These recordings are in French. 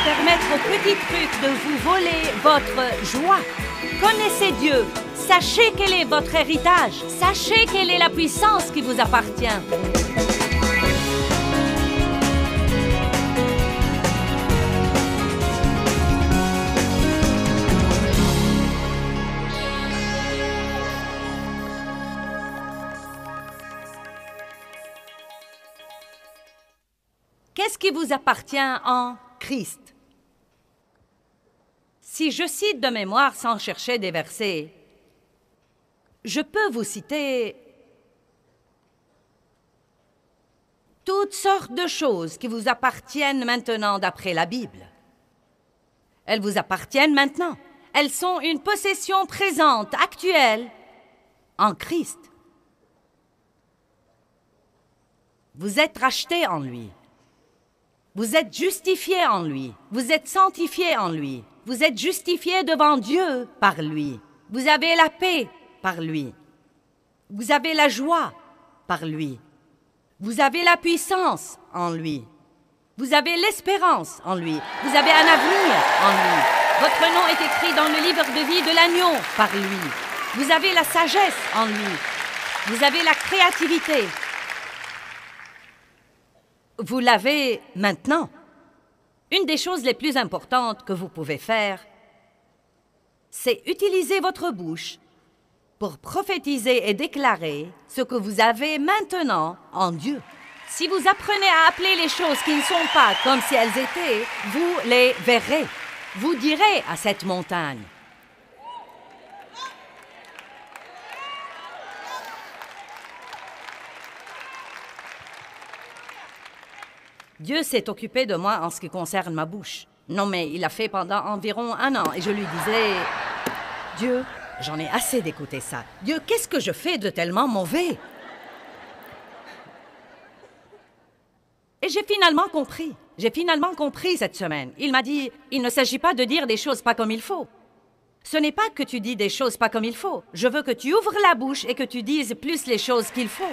permettre aux petits trucs de vous voler votre joie. Connaissez Dieu. Sachez quel est votre héritage. Sachez quelle est la puissance qui vous appartient. Qu'est-ce qui vous appartient en Christ? Si je cite de mémoire sans chercher des versets, je peux vous citer toutes sortes de choses qui vous appartiennent maintenant d'après la Bible. Elles vous appartiennent maintenant. Elles sont une possession présente, actuelle, en Christ. Vous êtes rachetés en lui. Vous êtes justifiés en lui. Vous êtes sanctifiés en lui. Vous êtes justifiés devant Dieu par lui. Vous avez la paix par lui. Vous avez la joie par lui. Vous avez la puissance en lui. Vous avez l'espérance en lui. Vous avez un avenir en lui. Votre nom est écrit dans le livre de vie de l'agneau par lui. Vous avez la sagesse en lui. Vous avez la créativité. Vous l'avez maintenant. Une des choses les plus importantes que vous pouvez faire, c'est utiliser votre bouche pour prophétiser et déclarer ce que vous avez maintenant en Dieu. Si vous apprenez à appeler les choses qui ne sont pas comme si elles étaient, vous les verrez. Vous direz à cette montagne. Dieu s'est occupé de moi en ce qui concerne ma bouche. Non, mais il l'a fait pendant environ 1 an. Et je lui disais, Dieu, j'en ai assez d'écouter ça. Dieu, qu'est-ce que je fais de tellement mauvais? Et j'ai finalement compris. J'ai finalement compris cette semaine. Il m'a dit, il ne s'agit pas de dire des choses pas comme il faut. Ce n'est pas que tu dis des choses pas comme il faut. Je veux que tu ouvres la bouche et que tu dises plus les choses qu'il faut.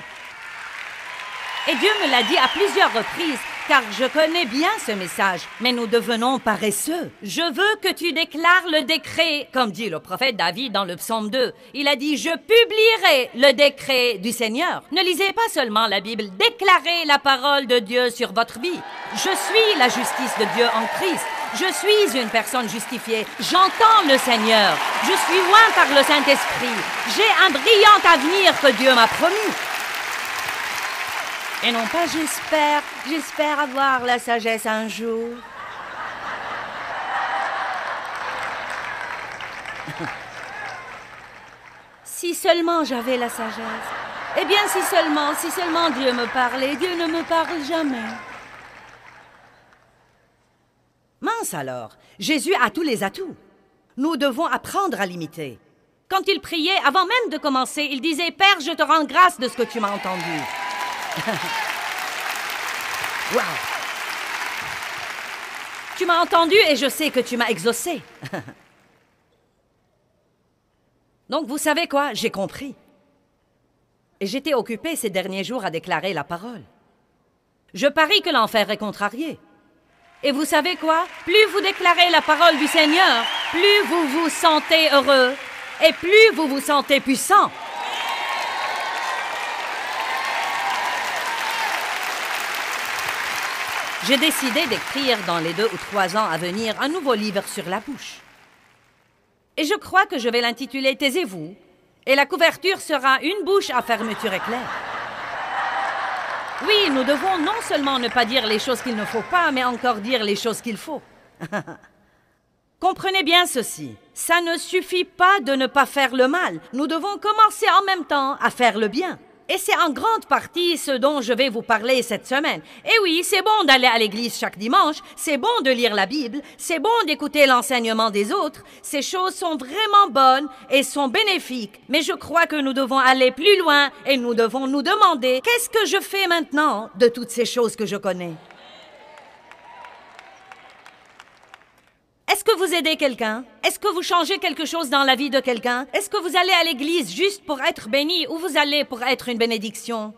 Et Dieu me l'a dit à plusieurs reprises, car je connais bien ce message. Mais nous devenons paresseux. Je veux que tu déclares le décret, comme dit le prophète David dans le psaume 2. Il a dit, je publierai le décret du Seigneur. Ne lisez pas seulement la Bible, déclarez la parole de Dieu sur votre vie. Je suis la justice de Dieu en Christ. Je suis une personne justifiée. J'entends le Seigneur. Je suis loin par le Saint-Esprit. J'ai un brillant avenir que Dieu m'a promis. Et non pas j'espère avoir la sagesse un jour. Si seulement j'avais la sagesse. Eh bien, si seulement Dieu me parlait, Dieu ne me parle jamais. Mince alors, Jésus a tous les atouts. Nous devons apprendre à l'imiter. Quand il priait, avant même de commencer, il disait, « Père, je te rends grâce de ce que tu m'as entendu. » Wow. Tu m'as entendu et je sais que tu m'as exaucé. Donc, vous savez quoi? J'ai compris. Et j'étais occupée ces derniers jours à déclarer la parole. Je parie que l'enfer est contrarié. Et vous savez quoi? Plus vous déclarez la parole du Seigneur, plus vous vous sentez heureux et plus vous vous sentez puissant. J'ai décidé d'écrire dans les 2 ou 3 ans à venir un nouveau livre sur la bouche. Et je crois que je vais l'intituler « Taisez-vous » et la couverture sera « Une bouche à fermeture éclair ». Oui, nous devons non seulement ne pas dire les choses qu'il ne faut pas, mais encore dire les choses qu'il faut. Comprenez bien ceci, ça ne suffit pas de ne pas faire le mal. Nous devons commencer en même temps à faire le bien. Et c'est en grande partie ce dont je vais vous parler cette semaine. Et oui, c'est bon d'aller à l'église chaque dimanche, c'est bon de lire la Bible, c'est bon d'écouter l'enseignement des autres. Ces choses sont vraiment bonnes et sont bénéfiques. Mais je crois que nous devons aller plus loin et nous devons nous demander « Qu'est-ce que je fais maintenant de toutes ces choses que je connais ?» Est-ce que vous aidez quelqu'un? Est-ce que vous changez quelque chose dans la vie de quelqu'un? Est-ce que vous allez à l'église juste pour être béni ou vous allez pour être une bénédiction?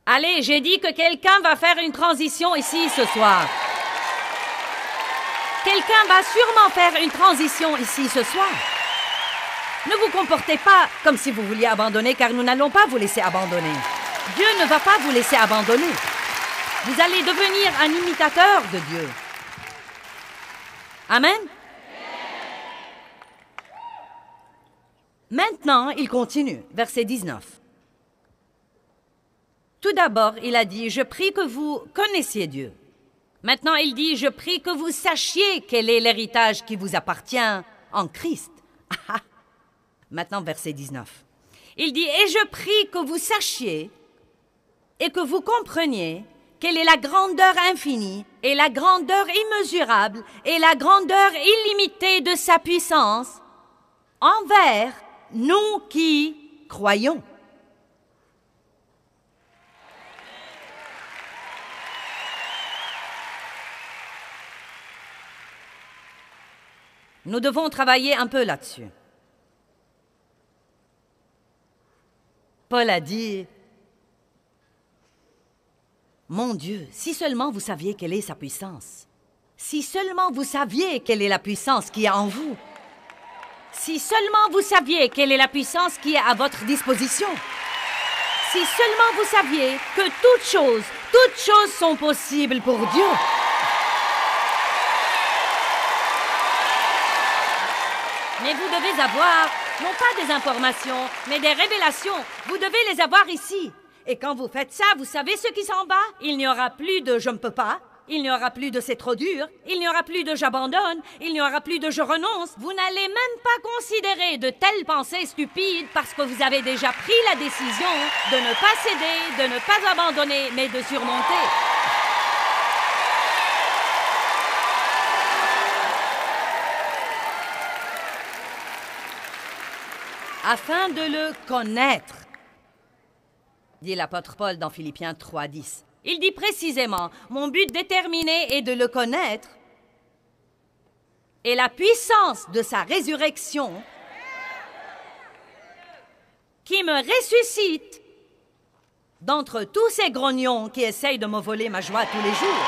Allez, j'ai dit que quelqu'un va faire une transition ici ce soir. Quelqu'un va sûrement faire une transition ici ce soir. Ne vous comportez pas comme si vous vouliez abandonner, car nous n'allons pas vous laisser abandonner. Dieu ne va pas vous laisser abandonner. Vous allez devenir un imitateur de Dieu. Amen. Maintenant, il continue, verset 19. Tout d'abord, il a dit, « Je prie que vous connaissiez Dieu. » Maintenant, il dit, « Je prie que vous sachiez quel est l'héritage qui vous appartient en Christ. » Maintenant, verset 19. Il dit, « Et je prie que vous sachiez et que vous compreniez quelle est la grandeur infinie et la grandeur immesurable et la grandeur illimitée de sa puissance envers nous qui croyons. » Nous devons travailler un peu là-dessus. Paul a dit, « Mon Dieu, si seulement vous saviez quelle est sa puissance, si seulement vous saviez quelle est la puissance qui est en vous, si seulement vous saviez quelle est la puissance qui est à votre disposition, si seulement vous saviez que toutes choses sont possibles pour Dieu. » Mais vous devez avoir, non pas des informations, mais des révélations. Vous devez les avoir ici. Et quand vous faites ça, vous savez ce qui s'en va? Il n'y aura plus de « je ne peux pas », il n'y aura plus de « c'est trop dur », il n'y aura plus de « j'abandonne », il n'y aura plus de « je renonce ». Vous n'allez même pas considérer de telles pensées stupides parce que vous avez déjà pris la décision de ne pas céder, de ne pas abandonner, mais de surmonter. Afin de le connaître, dit l'apôtre Paul dans Philippiens 3:10. Il dit précisément, mon but déterminé est de le connaître et la puissance de sa résurrection qui me ressuscite d'entre tous ces grognons qui essayent de me voler ma joie tous les jours.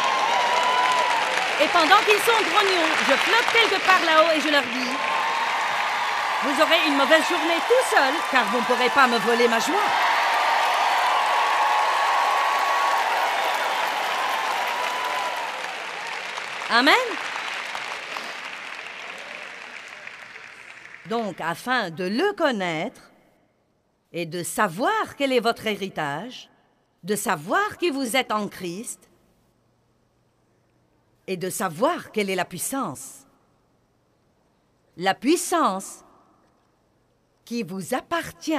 Et pendant qu'ils sont grognons, je flotte quelque part là-haut et je leur dis, vous aurez une mauvaise journée tout seul, car vous ne pourrez pas me voler ma joie. Amen. Donc, afin de le connaître et de savoir quel est votre héritage, de savoir qui vous êtes en Christ et de savoir quelle est la puissance qui vous appartient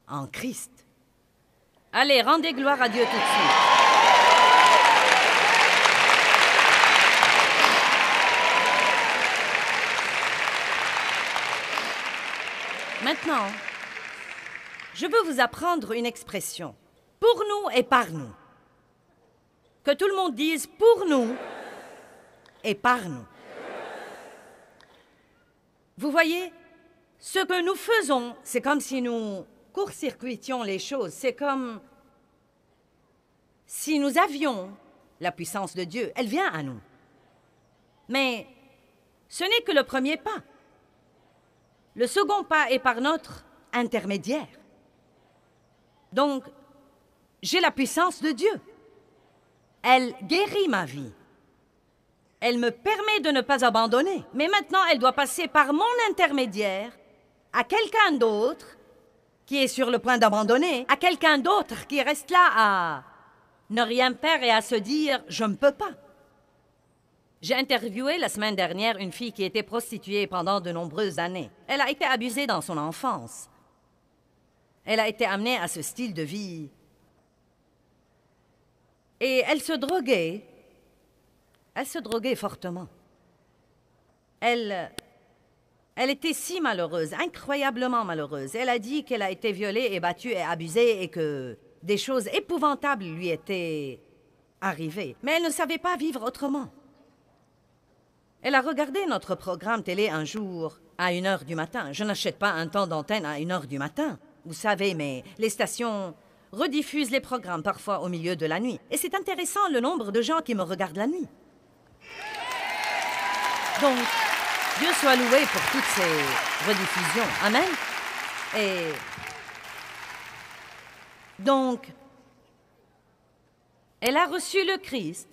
en Christ. Allez, rendez gloire à Dieu tout de suite. Maintenant, je veux vous apprendre une expression. Pour nous et par nous. Que tout le monde dise pour nous et par nous. Vous voyez, ce que nous faisons, c'est comme si nous court-circuitions les choses. C'est comme si nous avions la puissance de Dieu. Elle vient à nous. Mais ce n'est que le premier pas. Le second pas est par notre intermédiaire. Donc, j'ai la puissance de Dieu. Elle guérit ma vie. Elle me permet de ne pas abandonner. Mais maintenant, elle doit passer par mon intermédiaire à quelqu'un d'autre qui est sur le point d'abandonner, à quelqu'un d'autre qui reste là à ne rien faire et à se dire « je ne peux pas ». J'ai interviewé la semaine dernière une fille qui était prostituée pendant de nombreuses années. Elle a été abusée dans son enfance. Elle a été amenée à ce style de vie. Et elle se droguait. Elle se droguait fortement. Elle était si malheureuse, incroyablement malheureuse. Elle a dit qu'elle a été violée et battue et abusée et que des choses épouvantables lui étaient arrivées. Mais elle ne savait pas vivre autrement. Elle a regardé notre programme télé un jour à 1h du matin. Je n'achète pas un temps d'antenne à 1h du matin. Vous savez, mais les stations rediffusent les programmes parfois au milieu de la nuit. Et c'est intéressant le nombre de gens qui me regardent la nuit. Donc, Dieu soit loué pour toutes ces rediffusions. Amen. Et donc, elle a reçu le Christ.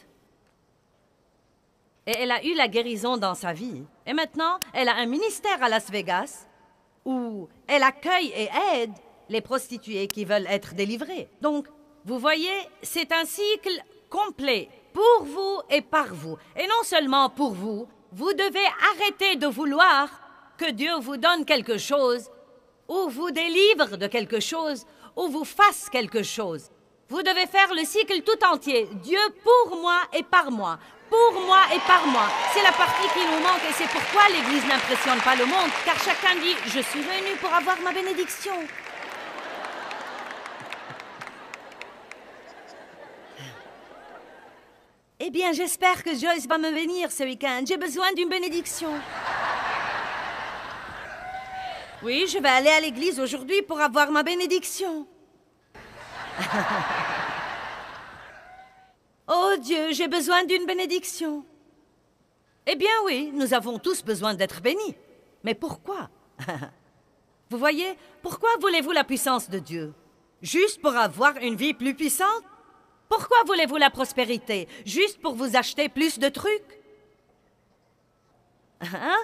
Et elle a eu la guérison dans sa vie. Et maintenant, elle a un ministère à Las Vegas où elle accueille et aide les prostituées qui veulent être délivrées. Donc, vous voyez, c'est un cycle complet pour vous et par vous. Et non seulement pour vous, vous devez arrêter de vouloir que Dieu vous donne quelque chose, ou vous délivre de quelque chose, ou vous fasse quelque chose. Vous devez faire le cycle tout entier. Dieu pour moi et par moi. Pour moi et par moi. C'est la partie qui nous manque et c'est pourquoi l'Église n'impressionne pas le monde, car chacun dit « Je suis venu pour avoir ma bénédiction ». Eh bien, j'espère que Joyce va me bénir ce week-end. J'ai besoin d'une bénédiction. Oui, je vais aller à l'église aujourd'hui pour avoir ma bénédiction. Oh Dieu, j'ai besoin d'une bénédiction. Eh bien oui, nous avons tous besoin d'être bénis. Mais pourquoi? Vous voyez, pourquoi voulez-vous la puissance de Dieu? Juste pour avoir une vie plus puissante? Pourquoi voulez-vous la prospérité? Juste pour vous acheter plus de trucs? Hein?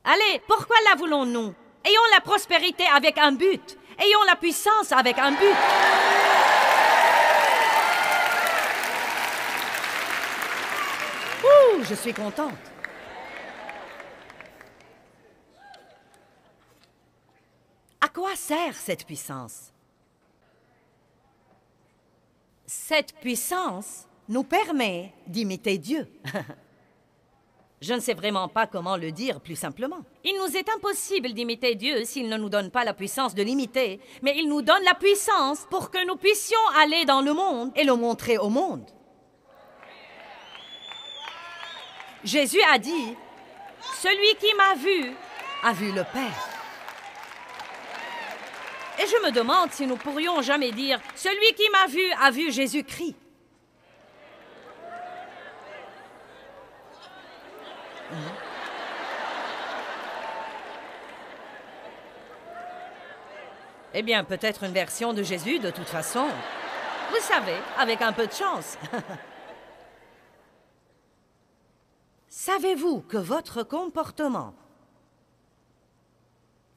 Allez, pourquoi la voulons-nous? Ayons la prospérité avec un but. Ayons la puissance avec un but. Ouh, je suis contente. À quoi sert cette puissance? Cette puissance nous permet d'imiter Dieu. Je ne sais vraiment pas comment le dire plus simplement. Il nous est impossible d'imiter Dieu s'il ne nous donne pas la puissance de l'imiter, mais il nous donne la puissance pour que nous puissions aller dans le monde et le montrer au monde. Jésus a dit, « Celui qui m'a vu a vu le Père. » Et je me demande si nous pourrions jamais dire « Celui qui m'a vu a vu Jésus-Christ. » Eh bien, peut-être une version de Jésus, de toute façon. Vous savez, avec un peu de chance. Savez-vous que votre comportement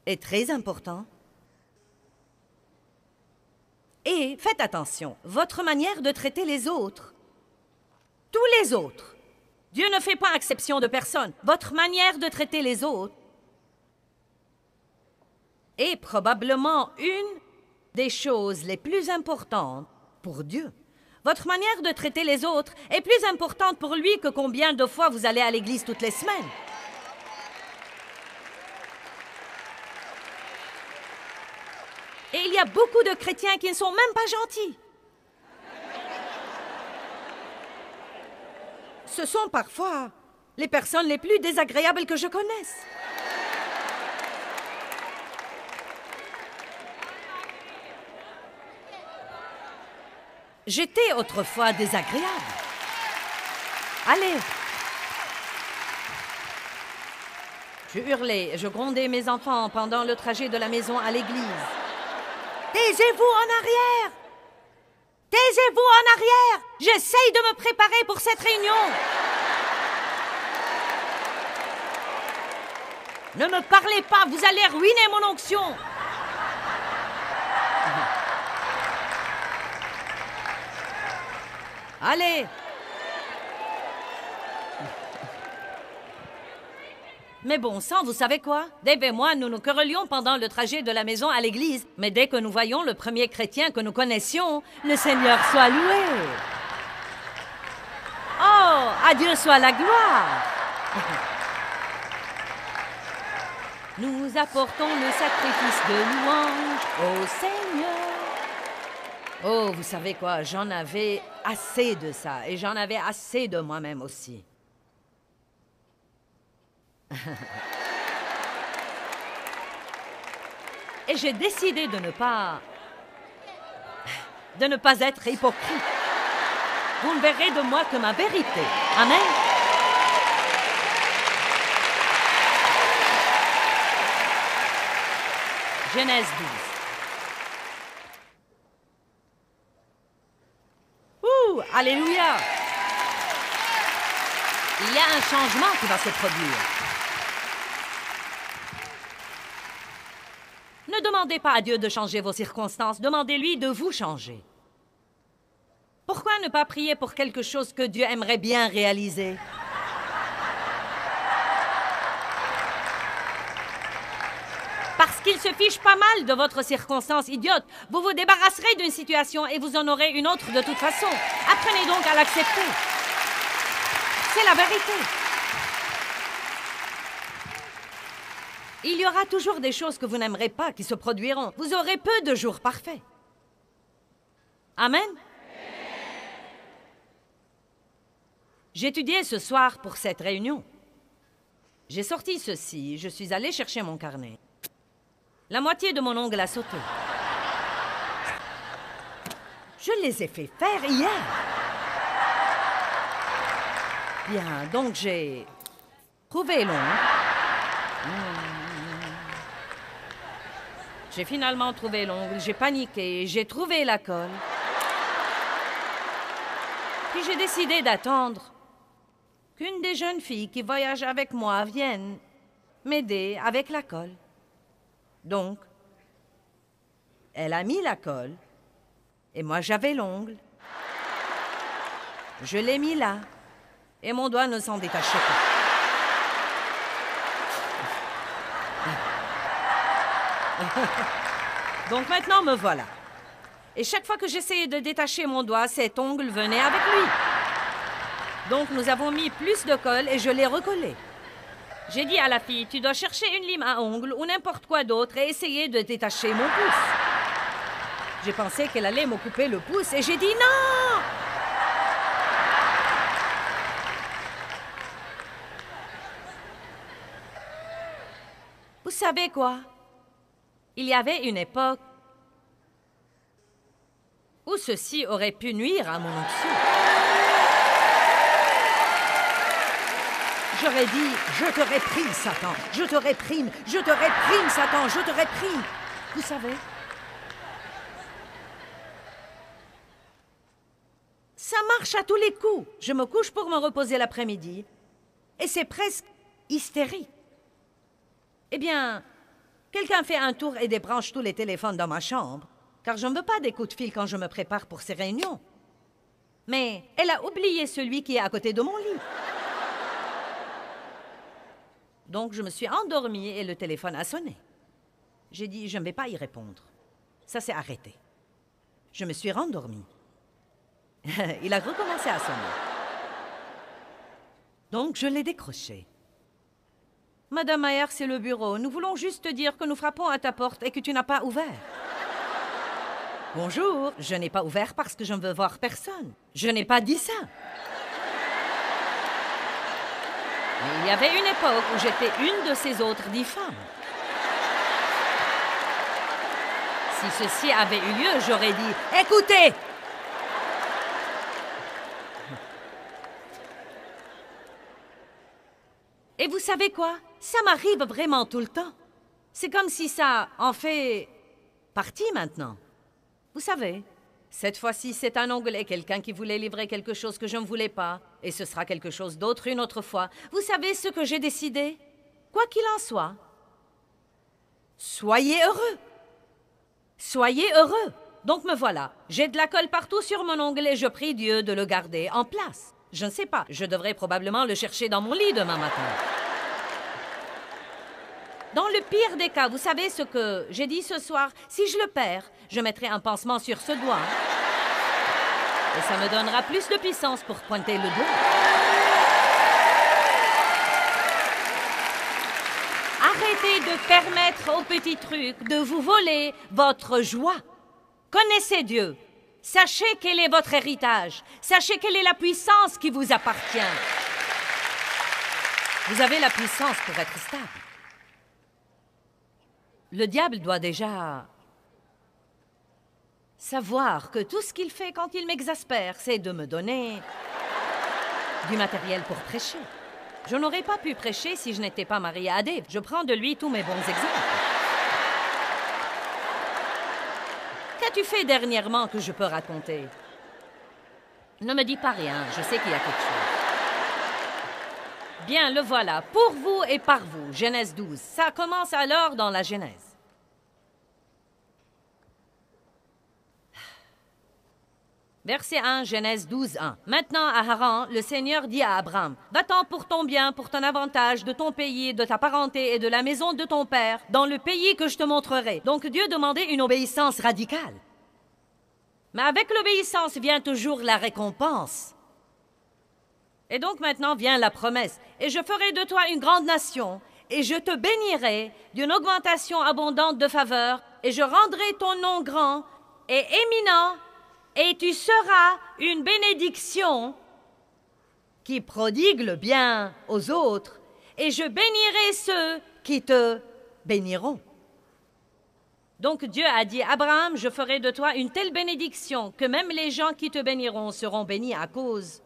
est très important? Et faites attention, votre manière de traiter les autres, tous les autres, Dieu ne fait pas exception de personne. Votre manière de traiter les autres est probablement une des choses les plus importantes pour Dieu. Votre manière de traiter les autres est plus importante pour lui que combien de fois vous allez à l'église toutes les semaines. Et il y a beaucoup de chrétiens qui ne sont même pas gentils. Ce sont parfois les personnes les plus désagréables que je connaisse. J'étais autrefois désagréable. Allez. Je hurlais, je grondais mes enfants pendant le trajet de la maison à l'église. Taisez-vous en arrière! Taisez-vous en arrière! J'essaye de me préparer pour cette réunion. Ne me parlez pas, vous allez ruiner mon onction. Allez! Mais bon sang, vous savez quoi? Dave et moi, nous nous querellions pendant le trajet de la maison à l'église. Mais dès que nous voyons le premier chrétien que nous connaissions, le Seigneur soit loué. Oh, à Dieu soit la gloire. Nous apportons le sacrifice de louange au Seigneur. Oh, vous savez quoi? J'en avais assez de ça. Et j'en avais assez de moi-même aussi. Et j'ai décidé de ne pas être hypocrite. Vous ne verrez de moi que ma vérité. Amen. Genèse 12. Ouh, alléluia! Il y a un changement qui va se produire. Ne demandez pas à Dieu de changer vos circonstances, demandez-lui de vous changer. Pourquoi ne pas prier pour quelque chose que Dieu aimerait bien réaliser? Parce qu'il se fiche pas mal de votre circonstance idiote. Vous vous débarrasserez d'une situation et vous en aurez une autre de toute façon. Apprenez donc à l'accepter. C'est la vérité. Il y aura toujours des choses que vous n'aimerez pas qui se produiront. Vous aurez peu de jours parfaits. Amen. J'étudiais ce soir pour cette réunion. J'ai sorti ceci, je suis allée chercher mon carnet. La moitié de mon ongle a sauté. Je les ai fait faire hier. Bien, donc j'ai trouvé l'ongle. J'ai finalement trouvé l'ongle, j'ai paniqué, j'ai trouvé la colle. Puis j'ai décidé d'attendre qu'une des jeunes filles qui voyagent avec moi vienne m'aider avec la colle. Donc, elle a mis la colle et moi j'avais l'ongle. Je l'ai mis là et mon doigt ne s'en détachait pas. Donc maintenant me voilà. Et chaque fois que j'essayais de détacher mon doigt, cet ongle venait avec lui. Donc nous avons mis plus de colle et je l'ai recollé. J'ai dit à la fille, tu dois chercher une lime à ongles ou n'importe quoi d'autre et essayer de détacher mon pouce. J'ai pensé qu'elle allait me couper le pouce et j'ai dit non! Vous savez quoi? Il y avait une époque où ceci aurait pu nuire à mon onction. J'aurais dit, je te réprime, Satan, je te réprime, Satan, je te réprime. Vous savez, ça marche à tous les coups. Je me couche pour me reposer l'après-midi et c'est presque hystérique. Eh bien, quelqu'un fait un tour et débranche tous les téléphones dans ma chambre, car je ne veux pas des coups de fil quand je me prépare pour ces réunions. Mais elle a oublié celui qui est à côté de mon lit. Donc, je me suis endormie et le téléphone a sonné. J'ai dit, je ne vais pas y répondre. Ça s'est arrêté. Je me suis rendormie. Il a recommencé à sonner. Donc, je l'ai décroché. Madame Mayer, c'est le bureau. Nous voulons juste te dire que nous frappons à ta porte et que tu n'as pas ouvert. Bonjour, je n'ai pas ouvert parce que je ne veux voir personne. Je n'ai pas dit ça. Mais il y avait une époque où j'étais une de ces autres 10 femmes. Si ceci avait eu lieu, j'aurais dit « Écoutez !» Et vous savez quoi? Ça m'arrive vraiment tout le temps. C'est comme si ça en fait partie maintenant. Vous savez, cette fois-ci, c'est un ongle et quelqu'un qui voulait livrer quelque chose que je ne voulais pas. Et ce sera quelque chose d'autre une autre fois. Vous savez ce que j'ai décidé? Quoi qu'il en soit, soyez heureux. Soyez heureux. Donc me voilà. J'ai de la colle partout sur mon ongle et je prie Dieu de le garder en place. Je ne sais pas. Je devrais probablement le chercher dans mon lit demain matin. Dans le pire des cas, vous savez ce que j'ai dit ce soir? Si je le perds, je mettrai un pansement sur ce doigt. Et ça me donnera plus de puissance pour pointer le doigt. Arrêtez de permettre aux petits trucs de vous voler votre joie. Connaissez Dieu. Sachez quel est votre héritage. Sachez quelle est la puissance qui vous appartient. Vous avez la puissance pour être stable. Le diable doit déjà savoir que tout ce qu'il fait quand il m'exaspère, c'est de me donner du matériel pour prêcher. Je n'aurais pas pu prêcher si je n'étais pas mariée à Dave. Je prends de lui tous mes bons exemples. qu'as-tu fait dernièrement que je peux raconter? Ne me dis pas rien, je sais qu'il y a quelque chose. Bien, le voilà, pour vous et par vous, Genèse 12. Ça commence alors dans la Genèse. Verset 1, Genèse 12, 1. Maintenant, à Haran, le Seigneur dit à Abraham, « Va-t'en pour ton bien, pour ton avantage, de ton pays, de ta parenté et de la maison de ton père, dans le pays que je te montrerai. » Donc Dieu demandait une obéissance radicale. Mais avec l'obéissance vient toujours la récompense. Et donc maintenant vient la promesse. « Et je ferai de toi une grande nation, et je te bénirai d'une augmentation abondante de faveur, et je rendrai ton nom grand et éminent, et tu seras une bénédiction qui prodigue le bien aux autres, et je bénirai ceux qui te béniront. » Donc Dieu a dit, « Abraham, je ferai de toi une telle bénédiction que même les gens qui te béniront seront bénis à cause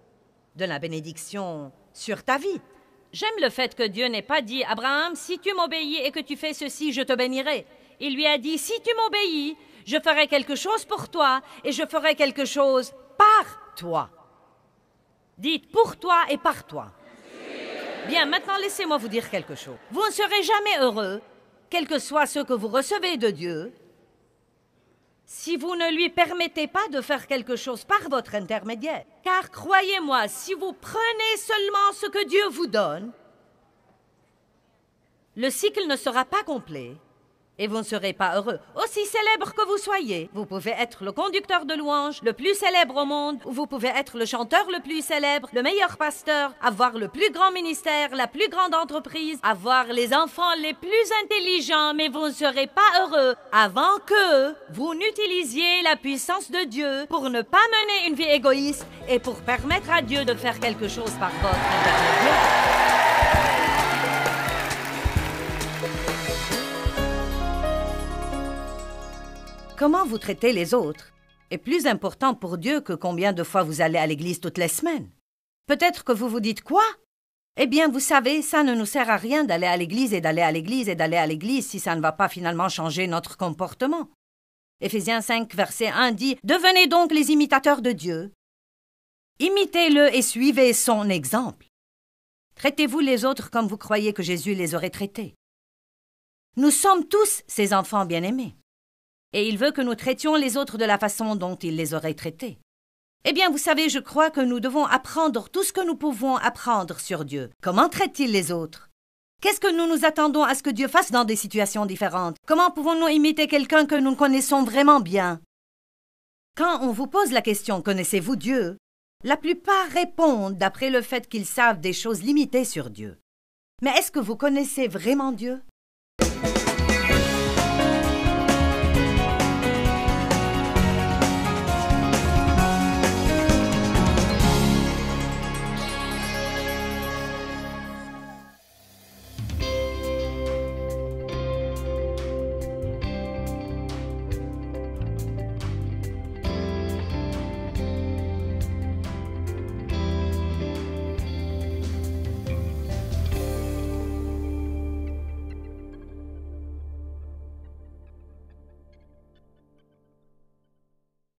de la bénédiction sur ta vie. » J'aime le fait que Dieu n'ait pas dit, « Abraham, si tu m'obéis et que tu fais ceci, je te bénirai. » Il lui a dit, « Si tu m'obéis, je ferai quelque chose pour toi et je ferai quelque chose par toi. » Dites, pour toi et par toi. Bien, maintenant laissez-moi vous dire quelque chose. Vous ne serez jamais heureux, quel que soit ce que vous recevez de Dieu, si vous ne lui permettez pas de faire quelque chose par votre intermédiaire. Car croyez-moi, si vous prenez seulement ce que Dieu vous donne, le cycle ne sera pas complet et vous ne serez pas heureux. Aussi célèbre que vous soyez, vous pouvez être le conducteur de louanges le plus célèbre au monde, ou vous pouvez être le chanteur le plus célèbre, le meilleur pasteur, avoir le plus grand ministère, la plus grande entreprise, avoir les enfants les plus intelligents, mais vous ne serez pas heureux avant que vous n'utilisiez la puissance de Dieu pour ne pas mener une vie égoïste et pour permettre à Dieu de faire quelque chose par votre intermédiaire. Comment vous traitez les autres est plus important pour Dieu que combien de fois vous allez à l'église toutes les semaines. Peut-être que vous vous dites quoi? Eh bien, vous savez, ça ne nous sert à rien d'aller à l'église et d'aller à l'église et d'aller à l'église si ça ne va pas finalement changer notre comportement. Éphésiens 5, verset 1 dit « Devenez donc les imitateurs de Dieu. Imitez-le et suivez son exemple. Traitez-vous les autres comme vous croyez que Jésus les aurait traités. » Nous sommes tous ses enfants bien-aimés. Et il veut que nous traitions les autres de la façon dont il les aurait traités. Eh bien, vous savez, je crois que nous devons apprendre tout ce que nous pouvons apprendre sur Dieu. Comment traite-t-il les autres? Qu'est-ce que nous nous attendons à ce que Dieu fasse dans des situations différentes? Comment pouvons-nous imiter quelqu'un que nous connaissons vraiment bien? Quand on vous pose la question « Connaissez-vous Dieu ?», la plupart répondent d'après le fait qu'ils savent des choses limitées sur Dieu. Mais est-ce que vous connaissez vraiment Dieu?